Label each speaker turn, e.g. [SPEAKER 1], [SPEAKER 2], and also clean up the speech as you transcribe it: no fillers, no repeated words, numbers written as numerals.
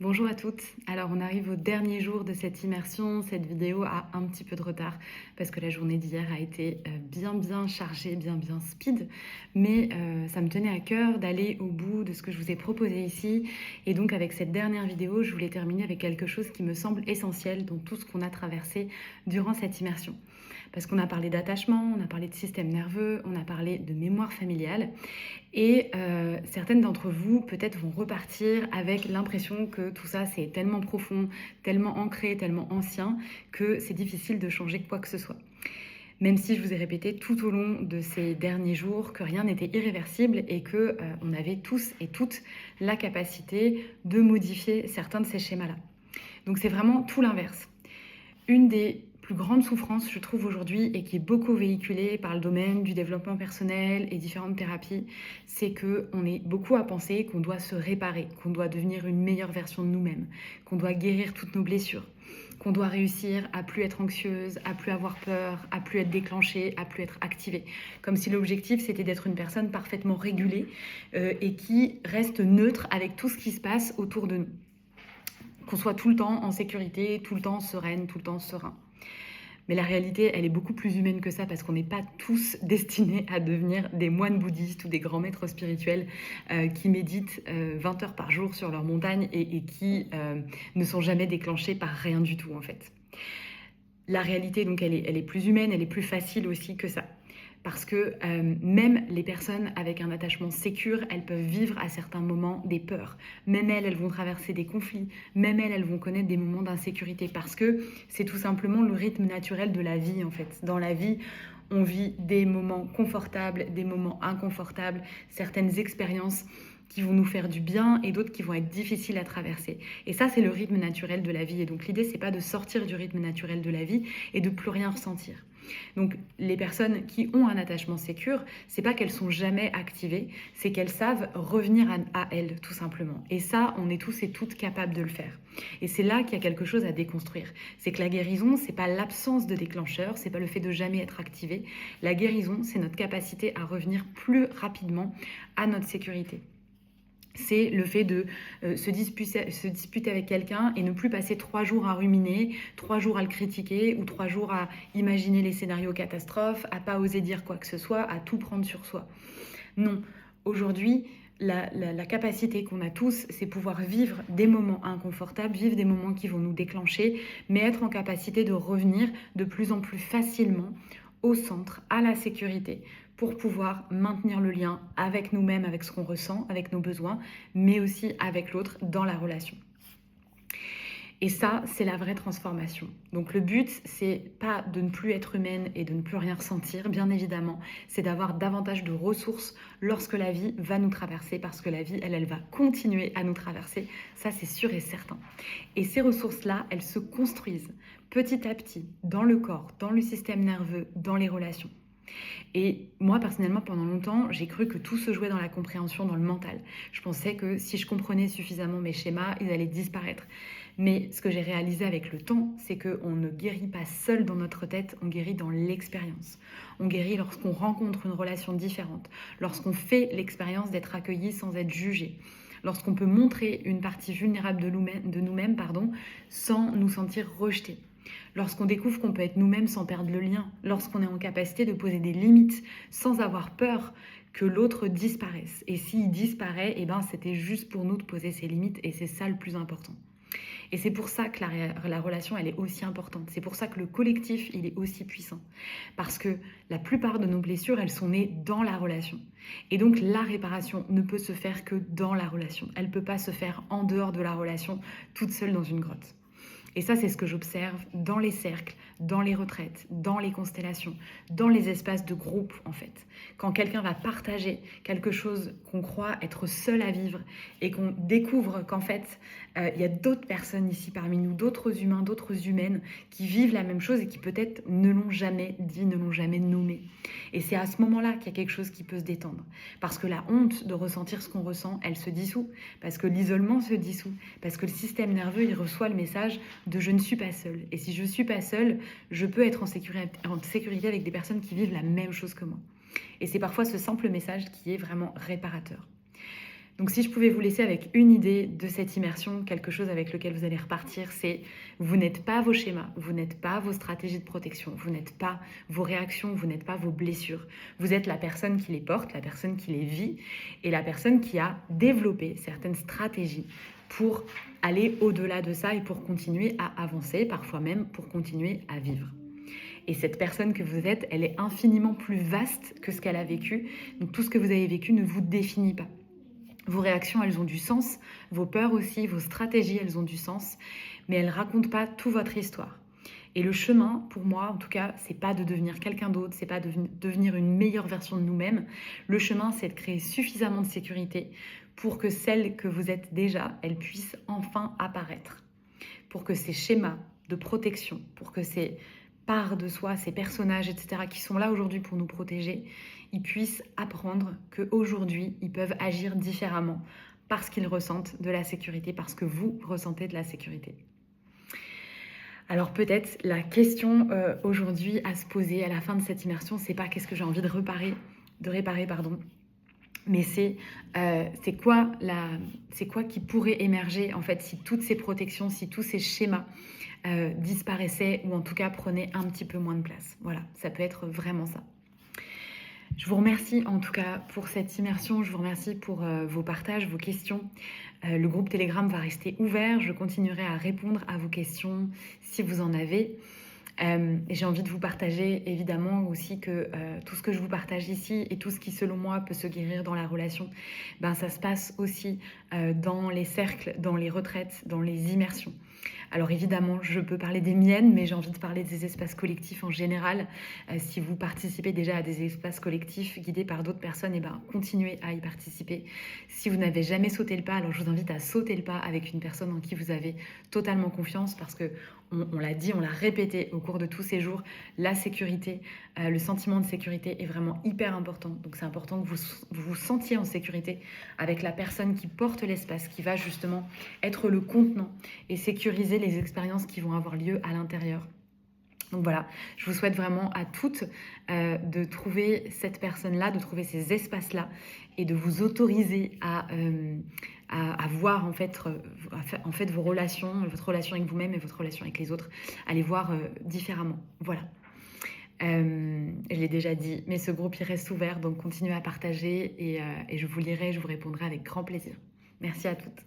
[SPEAKER 1] Bonjour à toutes. Alors on arrive au dernier jour de cette immersion. Cette vidéo a un petit peu de retard parce que la journée d'hier a été bien chargée, bien speed. Mais ça me tenait à cœur d'aller au bout de ce que je vous ai proposé ici. Et donc avec cette dernière vidéo, je voulais terminer avec quelque chose qui me semble essentiel dans tout ce qu'on a traversé durant cette immersion. Parce qu'on a parlé d'attachement, on a parlé de système nerveux, on a parlé de mémoire familiale. Et certaines d'entre vous, peut-être, vont repartir avec l'impression que tout ça, c'est tellement profond, tellement ancré, tellement ancien, que c'est difficile de changer quoi que ce soit. Même si je vous ai répété tout au long de ces derniers jours que rien n'était irréversible et que on avait tous et toutes la capacité de modifier certains de ces schémas-là. Donc c'est vraiment tout l'inverse. Une des plus grandes souffrances, je trouve aujourd'hui, et qui est beaucoup véhiculée par le domaine du développement personnel et différentes thérapies, c'est qu'on est beaucoup à penser qu'on doit se réparer, qu'on doit devenir une meilleure version de nous-mêmes, qu'on doit guérir toutes nos blessures, qu'on doit réussir à plus être anxieuse, à plus avoir peur, à plus être déclenchée, à plus être activée. Comme si l'objectif c'était d'être une personne parfaitement régulée et qui reste neutre avec tout ce qui se passe autour de nous. Qu'on soit tout le temps en sécurité, tout le temps sereine, tout le temps serein. Mais la réalité, elle est beaucoup plus humaine que ça parce qu'on n'est pas tous destinés à devenir des moines bouddhistes ou des grands maîtres spirituels qui méditent 20 heures par jour sur leur montagne et qui ne sont jamais déclenchés par rien du tout en fait. La réalité, donc, elle est plus humaine, elle est plus facile aussi que ça. Parce que même les personnes avec un attachement sécure, elles peuvent vivre à certains moments des peurs. Même elles vont traverser des conflits. Même elles vont connaître des moments d'insécurité. Parce que c'est tout simplement le rythme naturel de la vie, en fait. Dans la vie, on vit des moments confortables, des moments inconfortables, certaines expériences qui vont nous faire du bien et d'autres qui vont être difficiles à traverser. Et ça, c'est le rythme naturel de la vie. Et donc l'idée, c'est pas de sortir du rythme naturel de la vie et de plus rien ressentir. Donc les personnes qui ont un attachement sécure, c'est pas qu'elles sont jamais activées, c'est qu'elles savent revenir à elles tout simplement. Et ça, on est tous et toutes capables de le faire. Et c'est là qu'il y a quelque chose à déconstruire. C'est que la guérison, c'est pas l'absence de déclencheur, c'est pas le fait de jamais être activé. La guérison, c'est notre capacité à revenir plus rapidement à notre sécurité. C'est le fait de se disputer avec quelqu'un et ne plus passer 3 jours à ruminer, 3 jours à le critiquer ou 3 jours à imaginer les scénarios catastrophes, à pas oser dire quoi que ce soit, à tout prendre sur soi. Non, aujourd'hui, la capacité qu'on a tous, c'est pouvoir vivre des moments inconfortables, vivre des moments qui vont nous déclencher, mais être en capacité de revenir de plus en plus facilement au centre, à la sécurité, pour pouvoir maintenir le lien avec nous-mêmes, avec ce qu'on ressent, avec nos besoins, mais aussi avec l'autre dans la relation. Et ça, c'est la vraie transformation. Donc le but, c'est pas de ne plus être humaine et de ne plus rien ressentir, bien évidemment. C'est d'avoir davantage de ressources lorsque la vie va nous traverser, parce que la vie, elle va continuer à nous traverser. Ça, c'est sûr et certain. Et ces ressources-là, elles se construisent petit à petit dans le corps, dans le système nerveux, dans les relations. Et moi, personnellement, pendant longtemps, j'ai cru que tout se jouait dans la compréhension, dans le mental. Je pensais que si je comprenais suffisamment mes schémas, ils allaient disparaître. Mais ce que j'ai réalisé avec le temps, c'est qu'on ne guérit pas seul dans notre tête, on guérit dans l'expérience. On guérit lorsqu'on rencontre une relation différente, lorsqu'on fait l'expérience d'être accueilli sans être jugé, lorsqu'on peut montrer une partie vulnérable de nous-mêmes, sans nous sentir rejetés. Lorsqu'on découvre qu'on peut être nous-mêmes sans perdre le lien, lorsqu'on est en capacité de poser des limites sans avoir peur que l'autre disparaisse. Et s'il disparaît, eh ben, c'était juste pour nous de poser ces limites et c'est ça le plus important. Et c'est pour ça que la relation, elle est aussi importante. C'est pour ça que le collectif, il est aussi puissant. Parce que la plupart de nos blessures, elles sont nées dans la relation. Et donc, la réparation ne peut se faire que dans la relation. Elle ne peut pas se faire en dehors de la relation, toute seule dans une grotte. Et ça, c'est ce que j'observe dans les cercles, dans les retraites, dans les constellations, dans les espaces de groupe, en fait. Quand quelqu'un va partager quelque chose qu'on croit être seul à vivre et qu'on découvre qu'en fait, il y a d'autres personnes ici parmi nous, d'autres humains, d'autres humaines qui vivent la même chose et qui peut-être ne l'ont jamais dit, ne l'ont jamais nommé. Et c'est à ce moment-là qu'il y a quelque chose qui peut se détendre. Parce que la honte de ressentir ce qu'on ressent, elle se dissout. Parce que l'isolement se dissout. Parce que le système nerveux, il reçoit le message de je ne suis pas seule. Et si je ne suis pas seule, je peux être en sécurité avec des personnes qui vivent la même chose que moi. Et c'est parfois ce simple message qui est vraiment réparateur. Donc si je pouvais vous laisser avec une idée de cette immersion, quelque chose avec lequel vous allez repartir, c'est vous n'êtes pas vos schémas, vous n'êtes pas vos stratégies de protection, vous n'êtes pas vos réactions, vous n'êtes pas vos blessures. Vous êtes la personne qui les porte, la personne qui les vit et la personne qui a développé certaines stratégies pour aller au-delà de ça et pour continuer à avancer, parfois même pour continuer à vivre. Et cette personne que vous êtes, elle est infiniment plus vaste que ce qu'elle a vécu. Donc tout ce que vous avez vécu ne vous définit pas. Vos réactions, elles ont du sens, vos peurs aussi, vos stratégies, elles ont du sens, mais elles ne racontent pas toute votre histoire. Et le chemin, pour moi, en tout cas, c'est pas de devenir quelqu'un d'autre, c'est pas de devenir une meilleure version de nous-mêmes. Le chemin, c'est de créer suffisamment de sécurité pour que celle que vous êtes déjà, elle puisse enfin apparaître. Pour que ces schémas de protection, pour que ces parts de soi, ces personnages, etc., qui sont là aujourd'hui pour nous protéger, ils puissent apprendre qu'aujourd'hui, ils peuvent agir différemment parce qu'ils ressentent de la sécurité, parce que vous ressentez de la sécurité. Alors peut-être la question aujourd'hui à se poser à la fin de cette immersion, c'est pas qu'est-ce que j'ai envie de réparer, mais c'est quoi qui pourrait émerger en fait si toutes ces protections, si tous ces schémas disparaissaient ou en tout cas prenaient un petit peu moins de place. Voilà, ça peut être vraiment ça. Je vous remercie en tout cas pour cette immersion, je vous remercie pour vos partages, vos questions. Le groupe Telegram va rester ouvert, je continuerai à répondre à vos questions si vous en avez. J'ai envie de vous partager évidemment aussi que tout ce que je vous partage ici et tout ce qui selon moi peut se guérir dans la relation, ben, ça se passe aussi dans les cercles, dans les retraites, dans les immersions. Alors évidemment, je peux parler des miennes, mais j'ai envie de parler des espaces collectifs en général. Si vous participez déjà à des espaces collectifs guidés par d'autres personnes, ben, continuez à y participer. Si vous n'avez jamais sauté le pas, alors je vous invite à sauter le pas avec une personne en qui vous avez totalement confiance parce que on l'a dit, on l'a répété au cours de tous ces jours, la sécurité, le sentiment de sécurité est vraiment hyper important. Donc c'est important que vous vous sentiez en sécurité avec la personne qui porte l'espace, qui va justement être le contenant et sécuriser les expériences qui vont avoir lieu à l'intérieur. Donc voilà, je vous souhaite vraiment à toutes de trouver cette personne-là, de trouver ces espaces-là et de vous autoriser à voir en fait vos relations, votre relation avec vous-même et votre relation avec les autres, à les voir différemment. Voilà. Je l'ai déjà dit, mais ce groupe il reste ouvert, donc continuez à partager et je vous lirai, je vous répondrai avec grand plaisir. Merci à toutes.